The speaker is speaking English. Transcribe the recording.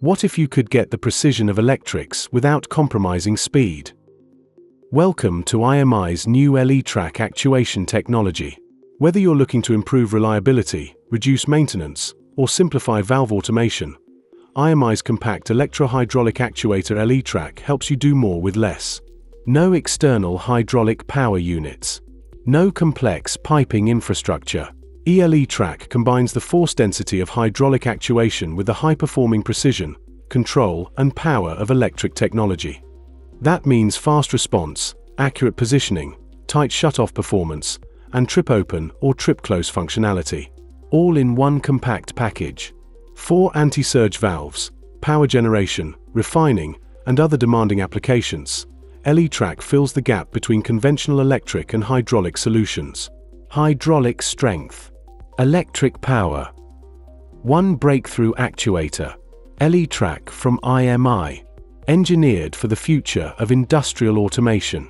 What if you could get the precision of electrics without compromising speed? Welcome to IMI's new ELE-TRAK actuation technology. Whether you're looking to improve reliability, reduce maintenance, or simplify valve automation, IMI's compact electro-hydraulic actuator ELE-TRAK helps you do more with less. No external hydraulic power units. No complex piping infrastructure. ELE-TRAK combines the force density of hydraulic actuation with the high-performing precision, control, and power of electric technology. That means fast response, accurate positioning, tight shutoff performance, and trip open or trip close functionality, all in one compact package. 4 anti-surge valves, power generation, refining, and other demanding applications. ELE-TRAK fills the gap between conventional electric and hydraulic solutions. Hydraulic strength. Electric power. One breakthrough actuator. ELE-TRAK from IMI. Engineered for the future of industrial automation.